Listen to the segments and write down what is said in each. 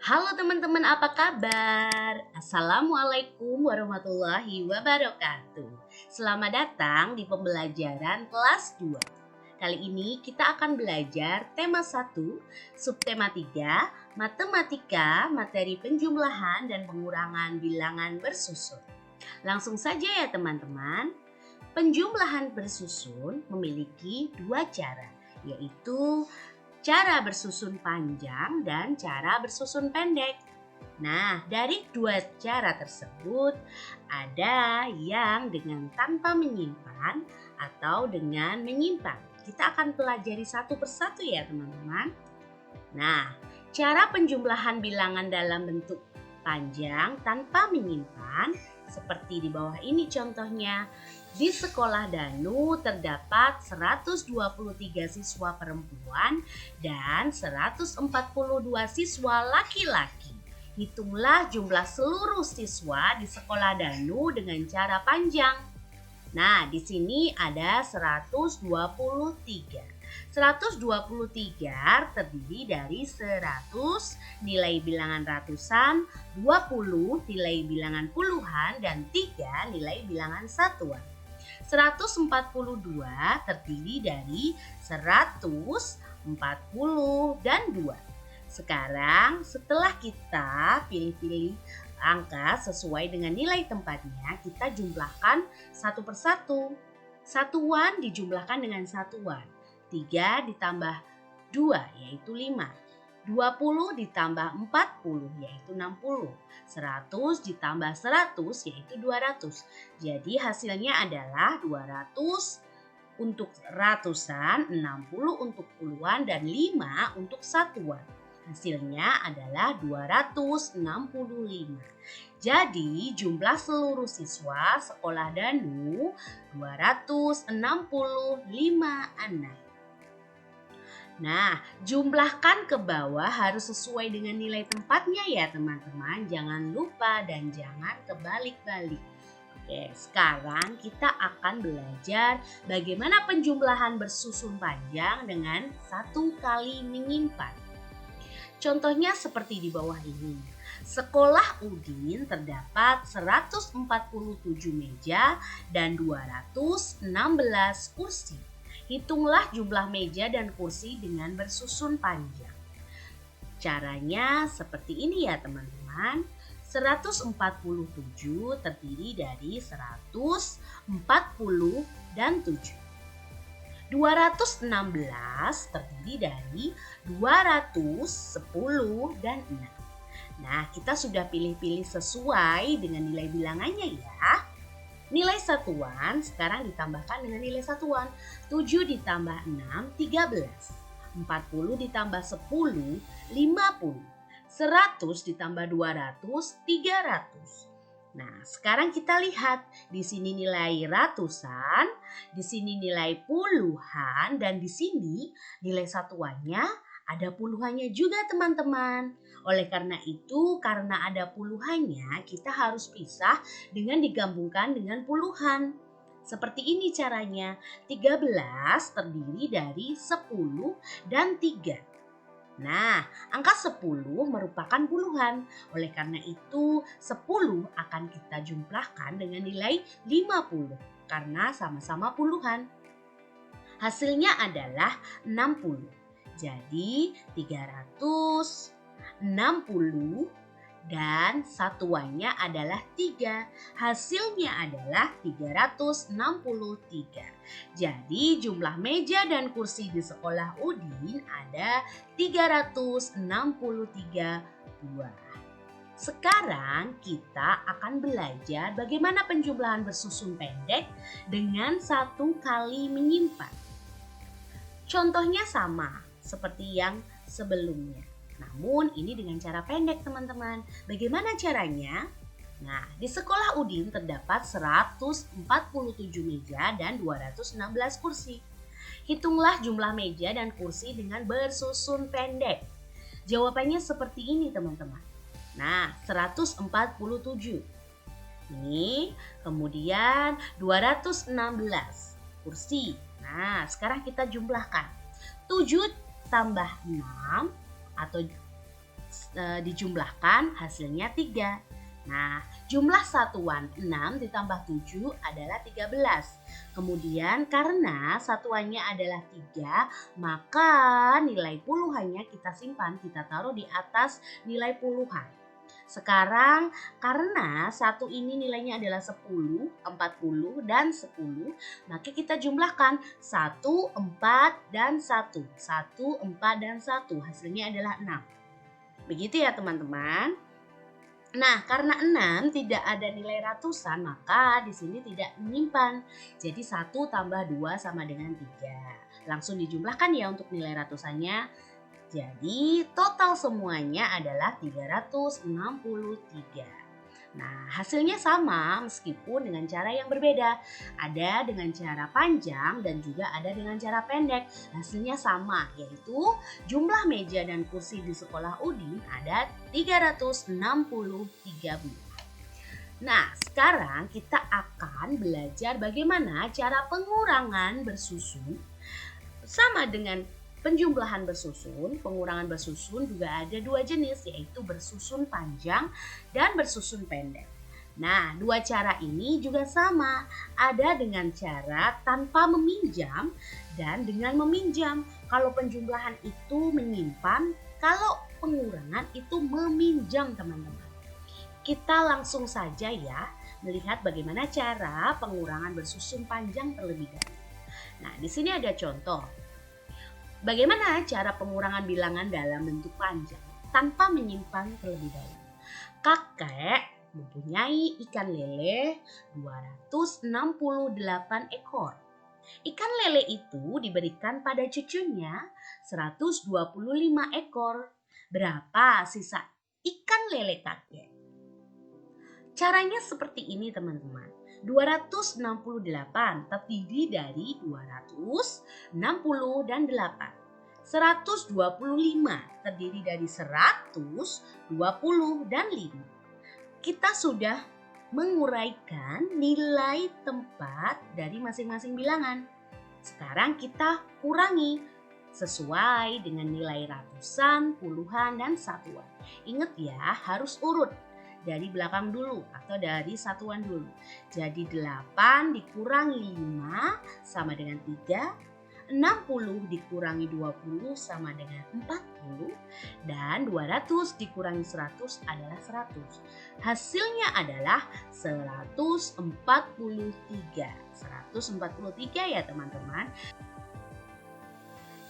Halo teman-teman, apa kabar? Assalamualaikum warahmatullahi wabarakatuh. Selamat datang di pembelajaran kelas 2. Kali ini kita akan belajar tema 1, subtema 3, matematika, materi penjumlahan dan pengurangan bilangan bersusun. Langsung saja ya teman-teman. Penjumlahan bersusun memiliki dua cara, yaitu cara bersusun panjang dan cara bersusun pendek. Nah, dari dua cara tersebut, ada yang dengan tanpa menyimpan atau dengan menyimpan. Kita akan pelajari satu persatu ya teman-teman. Nah, cara penjumlahan bilangan dalam bentuk panjang tanpa menyimpan seperti di bawah ini contohnya. Di sekolah Danu terdapat 123 siswa perempuan dan 142 siswa laki-laki. Hitunglah jumlah seluruh siswa di sekolah Danu dengan cara panjang. Nah, di sini ada 123. 123 terdiri dari 100 nilai bilangan ratusan, 20 nilai bilangan puluhan, dan 3 nilai bilangan satuan. 142 terdiri dari 100, 40, dan 2. Sekarang setelah kita pilih-pilih angka sesuai dengan nilai tempatnya, kita jumlahkan satu persatu. Satuan dijumlahkan dengan satuan. 3 ditambah 2 yaitu 5. 20 ditambah 40 yaitu 60. 100 ditambah 100 yaitu 200. Jadi hasilnya adalah 200 untuk ratusan, 60 untuk puluhan, dan 5 untuk satuan. Hasilnya adalah 265. Jadi jumlah seluruh siswa sekolah Danu 265 anak. Nah, jumlahkan ke bawah harus sesuai dengan nilai tempatnya ya teman-teman. Jangan lupa dan jangan kebalik-balik. Oke, sekarang kita akan belajar bagaimana penjumlahan bersusun panjang dengan satu kali menyimpan. Contohnya seperti di bawah ini. Sekolah Udin terdapat 147 meja dan 216 kursi. Hitunglah jumlah meja dan kursi dengan bersusun panjang. Caranya seperti ini ya teman-teman. 147 terdiri dari 140 dan 7. 216 terdiri dari 210 dan 6. Nah, kita sudah pilih-pilih sesuai dengan nilai bilangannya ya. Nilai satuan sekarang ditambahkan dengan nilai satuan. 7 ditambah 6, 13. 40 ditambah 10, 50. 100 ditambah 200, 300. Nah, sekarang kita lihat. Di sini nilai ratusan, di sini nilai puluhan, dan di sini nilai satuannya ada puluhannya juga teman-teman. Oleh karena itu, karena ada puluhannya, kita harus pisah dengan digabungkan dengan puluhan. Seperti ini caranya. 13 terdiri dari 10 dan 3. Nah, angka 10 merupakan puluhan. Oleh karena itu, 10 akan kita jumlahkan dengan nilai 50 karena sama-sama puluhan. Hasilnya adalah 60. Jadi 360 dan satuannya adalah 3. Hasilnya adalah 363. Jadi jumlah meja dan kursi di sekolah Udin ada 363 buah. Sekarang kita akan belajar bagaimana penjumlahan bersusun pendek dengan satu kali menyimpan. Contohnya sama seperti yang sebelumnya. Namun ini dengan cara pendek teman-teman. Bagaimana caranya? Nah, di sekolah Udin terdapat 147 meja dan 216 kursi. Hitunglah jumlah meja dan kursi dengan bersusun pendek. Jawabannya seperti ini teman-teman. Nah, 147. Ini, kemudian 216 kursi. Nah, sekarang kita jumlahkan. 7 tambah 6 atau dijumlahkan hasilnya 3. Nah, jumlah satuan 6 ditambah 7 adalah 13. Kemudian karena satuannya adalah 3, maka nilai puluhannya kita simpan, kita taruh di atas nilai puluhan. Sekarang karena satu ini nilainya adalah 10, 40, dan 10, maka kita jumlahkan 1, 4, dan 1. 1, 4, dan 1. Hasilnya adalah 6. Begitu ya teman-teman. Nah, karena 6 tidak ada nilai ratusan, maka di sini tidak menyimpan. Jadi 1 tambah 2 sama dengan 3. Langsung dijumlahkan ya untuk nilai ratusannya. Jadi total semuanya adalah 363. Nah, hasilnya sama meskipun dengan cara yang berbeda. Ada dengan cara panjang dan juga ada dengan cara pendek. Hasilnya sama, yaitu jumlah meja dan kursi di sekolah Udin ada 363 buah. Nah, sekarang kita akan belajar bagaimana cara pengurangan bersusun sama dengan penjumlahan bersusun. Pengurangan bersusun juga ada 2 jenis, yaitu bersusun panjang dan bersusun pendek. Nah, 2 cara ini juga sama. Ada dengan cara tanpa meminjam dan dengan meminjam. Kalau penjumlahan itu menyimpan, kalau pengurangan itu meminjam, teman-teman. Kita langsung saja ya melihat bagaimana cara pengurangan bersusun panjang terlebih dahulu. Nah, di sini ada contoh. Bagaimana cara pengurangan bilangan dalam bentuk panjang tanpa menyimpan terlebih dahulu? Kakek mempunyai ikan lele 268 ekor. Ikan lele itu diberikan pada cucunya 125 ekor. Berapa sisa ikan lele kakek? Caranya seperti ini, teman-teman. 268 terdiri dari 260 dan 8. 125 terdiri dari 120 dan 5. Kita sudah menguraikan nilai tempat dari masing-masing bilangan. Sekarang kita kurangi sesuai dengan nilai ratusan, puluhan, dan satuan. Ingat ya, harus urut. Dari belakang dulu atau dari satuan dulu. Jadi 8 dikurangi 5 sama dengan 3. 60 dikurangi 20 sama dengan 40. Dan 200 dikurangi 100 adalah 100. Hasilnya adalah 143. 143 ya teman-teman.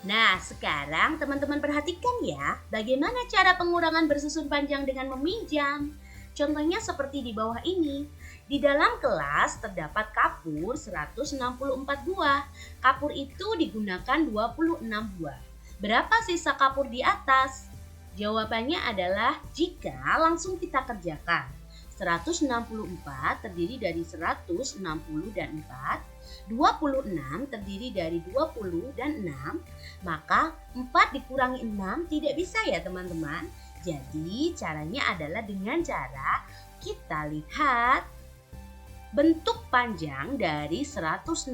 Nah, sekarang teman-teman perhatikan ya, bagaimana cara pengurangan bersusun panjang dengan meminjam. Contohnya seperti di bawah ini. Di dalam kelas terdapat kapur 164 buah. Kapur itu digunakan 26 buah. Berapa sisa kapur di atas? Jawabannya adalah jika langsung kita kerjakan. 164 terdiri dari 160 dan 4. 26 terdiri dari 20 dan 6. Maka 4 dikurangi 6 tidak bisa ya teman-teman. Jadi caranya adalah dengan cara kita lihat bentuk panjang dari 164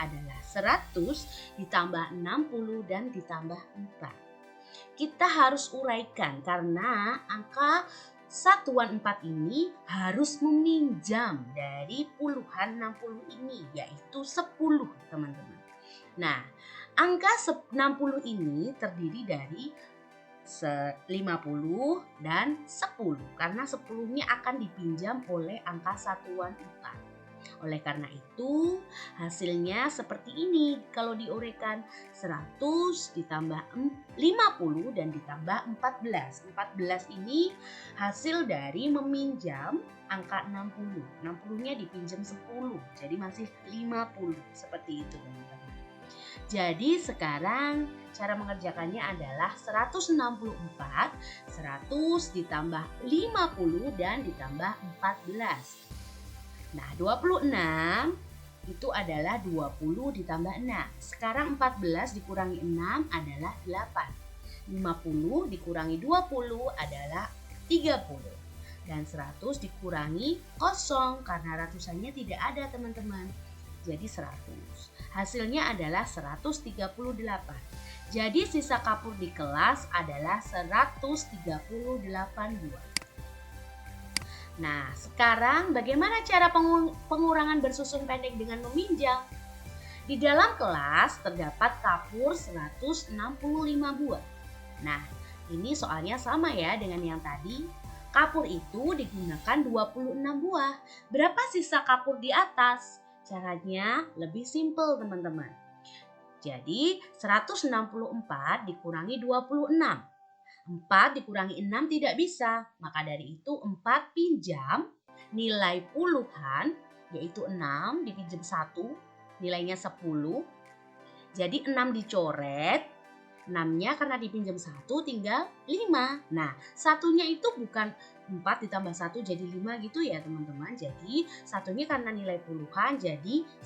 adalah 100 ditambah 60 dan ditambah 4. Kita harus uraikan karena angka satuan 4 ini harus meminjam dari puluhan 60 ini, yaitu 10 teman-teman. Nah, angka 60 ini terdiri dari 50 dan 10 karena 10-nya akan dipinjam oleh angka satuan 4. Oleh karena itu hasilnya seperti ini kalau diuraikan 100 ditambah 50 dan ditambah 14. 14 ini hasil dari meminjam angka 60. 60-nya dipinjam 10 jadi masih 50 seperti itu teman-teman. Jadi sekarang cara mengerjakannya adalah 164, 100 ditambah 50 dan ditambah 14. Nah 26 itu adalah 20 ditambah 6. Sekarang 14 dikurangi 6 adalah 8. 50 dikurangi 20 adalah 30. Dan 100 dikurangi 0 karena ratusannya tidak ada teman-teman. Jadi 100. Hasilnya adalah 138. Jadi sisa kapur di kelas adalah 138 buah. Nah, sekarang bagaimana cara pengurangan bersusun pendek dengan meminjam? Di dalam kelas terdapat kapur 165 buah. Nah, ini soalnya sama ya dengan yang tadi. Kapur itu digunakan 26 buah. Berapa sisa kapur di atas? Caranya lebih simpel teman-teman. Jadi 164 dikurangi 26. 4 dikurangi 6 tidak bisa. Maka dari itu 4 pinjam nilai puluhan yaitu 6 dipinjam 1 nilainya 10. Jadi 6 dicoret. 6-nya karena dipinjam 1 tinggal 5. Nah, satunya itu bukan 4 ditambah 1 jadi 5 gitu ya teman-teman. Jadi satunya karena nilai puluhan jadi 10.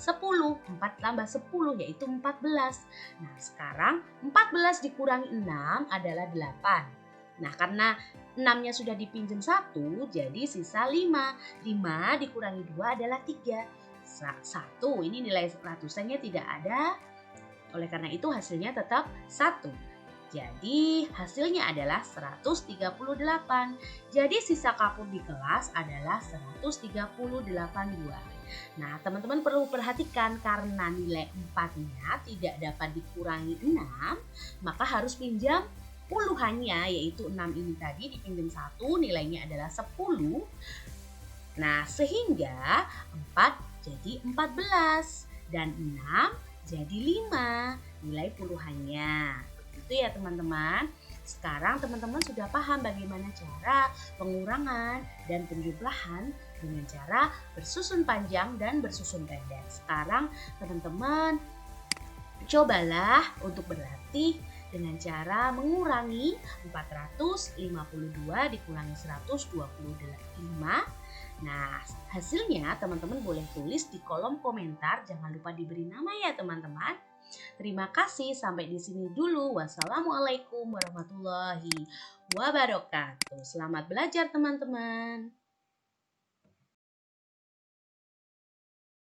4 tambah 10 yaitu 14. Nah, sekarang 14 dikurangi 6 adalah 8. Nah, karena 6-nya sudah dipinjam 1 jadi sisa 5. 5 dikurangi 2 adalah 3. 1 ini nilai ratusannya tidak ada. Oleh karena itu hasilnya tetap 1. Jadi hasilnya adalah 138. Jadi sisa kapur di kelas adalah 138 buah. Nah, teman-teman perlu perhatikan karena nilai 4-nya tidak dapat dikurangi 6, maka harus pinjam puluhannya yaitu 6 ini tadi dipinjam 1 nilainya adalah 10. Nah, sehingga 4 jadi 14 dan 6 jadi 5 nilai puluhannya. Itu ya teman-teman. Sekarang teman-teman sudah paham bagaimana cara pengurangan dan penjumlahan dengan cara bersusun panjang dan bersusun pendek. Sekarang teman-teman cobalah untuk berlatih dengan cara mengurangi 452 dikurangi 125. Nah, hasilnya teman-teman boleh tulis di kolom komentar. Jangan lupa diberi nama ya teman-teman. Terima kasih, sampai di sini dulu. Wassalamualaikum warahmatullahi wabarakatuh. Selamat belajar teman-teman.